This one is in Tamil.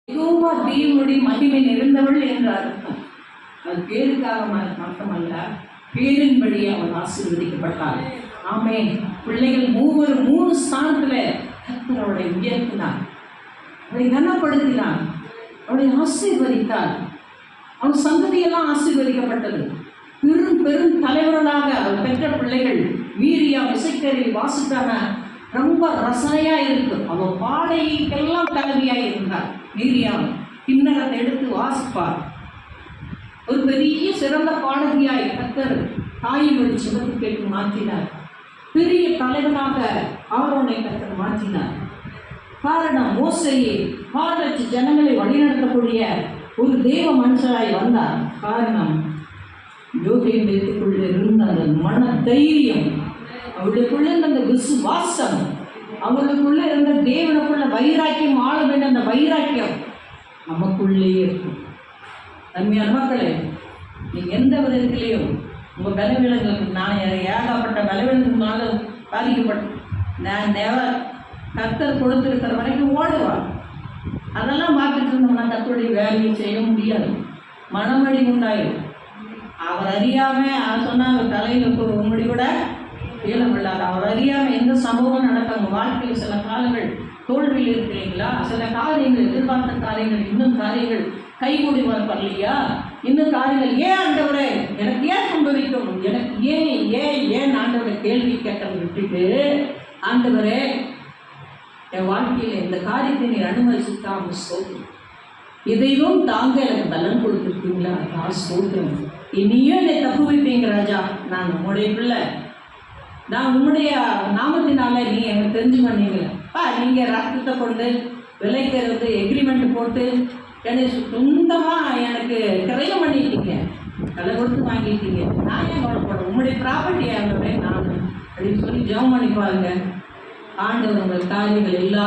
யெகோவா தேவனுடைய மகிமை நிறைந்தவள் என்று அர்த்தம். அது பேருக்காக மட்டுமல்ல, பேரின்படி அவன் ஆசீர்வதிக்கப்பட்டான். ஆமென். பிள்ளைகள் மூணு ஸ்தானத்துல கர்த்தர் அவளை உயர்த்தினார், அவளை கனப்படுத்தினார், அவளை ஆசீர்வதித்தார். அவன் சந்ததியெல்லாம் ஆசீர்வதிக்கப்பட்டது. பெரும் பெரும் தலைவர்களாக அவர் பெற்ற பிள்ளைகள் மீரியா இசைக்கரில் வாசித்தான ரொம்ப ரசனையா இருக்கு. அவன் பாடைக்கெல்லாம் தலைவியா இருந்தார். மீரியா கிண்ணறத்தை எடுத்து வாசிப்பார். ஒரு பெரிய சிறந்த பாடகியாய் கர்த்தர் தாயினுடைய சுகத்து கேட்டு மாற்றினார். பெரிய தலைவனாக ஆரோனை கர்த்தர் மாற்றினார். காரணம், மோசையை 4 லட்சம் ஜனங்களை வழிநடத்தக்கூடிய ஒரு தேவ மனுஷராய் வந்தார். காரணம், யோகேந்திரத்துக்குள்ள இருந்த அந்த மன தைரியம், அவளுக்குள்ள இருந்த அந்த விசுவாசம், அவளுக்குள்ள இருந்த தேவனுக்குள்ள வைராக்கியம், ஆள வேண்டிய அந்த வைராக்கியம் நமக்குள்ளே இருக்கும். தன்மையான மக்களே, நீங்கள் எந்த விதத்திலையும் உங்கள் பலவீனங்களுக்கு, நான் ஏகப்பட்ட பலவீனத்தினால பாதிக்கப்பட்டேன். நான் கர்த்தர் கொடுத்துருக்கிற வரைக்கும் ஓடுவான். அதெல்லாம் பார்த்துட்டு இருந்தோம்னா கர்த்தருடைய வேலையை செய்ய முடியாது. மனமடி உண்டாயிடும். அவர் அறியாமல் அதை சொன்னால் தலையில் ஒரு முடி கூட கீழே விடாது. அவர் அறியாமல் எந்த சம்பவம் நடக்கும். வாழ்க்கையில் சில காலங்கள் தோல்வியில் இருக்கிறீங்களா? சில காரியங்கள், எதிர்பார்த்த காரியங்கள், இன்னும் காரியங்கள் கைகூடி வரலையா? இன்னும் காரியங்கள் ஏன் ஆண்டவரே எனக்கு ஏன் சம்பவிக்கும், எனக்கு ஏன் ஆண்டவரை கேள்வி கேட்டதை விட்டுட்டு, ஆண்டவரே என் வாழ்க்கையில் இந்த காரியத்தை நீ அனுமதிச்சுட்டாமல் சொல்லும், இதையும் தாங்க எனக்கு பலன் கொடுத்துருக்கீங்களா? நான் சொல்கிறேன். இனியும் என்னை தப்பு வைப்பீங்க ராஜா, நான் உங்களுடைய பிள்ளை, நான் உங்களுடைய நாமத்தினால நீ எனக்கு தெரிஞ்சு பண்ணீங்களா? நீங்கள் ரத்தத்தை கொண்டு விலைக்கிறது எக்ரிமெண்ட் போட்டு என்னை சொந்தமாக எனக்கு கிரயம் பண்ணிட்டீங்க, விலை கொடுத்து வாங்கிட்டீங்க. நான் ஏன் கவலைப்படுறேன்? உங்களுடைய ப்ராப்பர்ட்டி ஆகவே நான் அப்படின்னு சொல்லி ஜெபம் பண்ணி பாருங்க. ஆண்டவர் உங்கள் காரியங்கள் எல்லா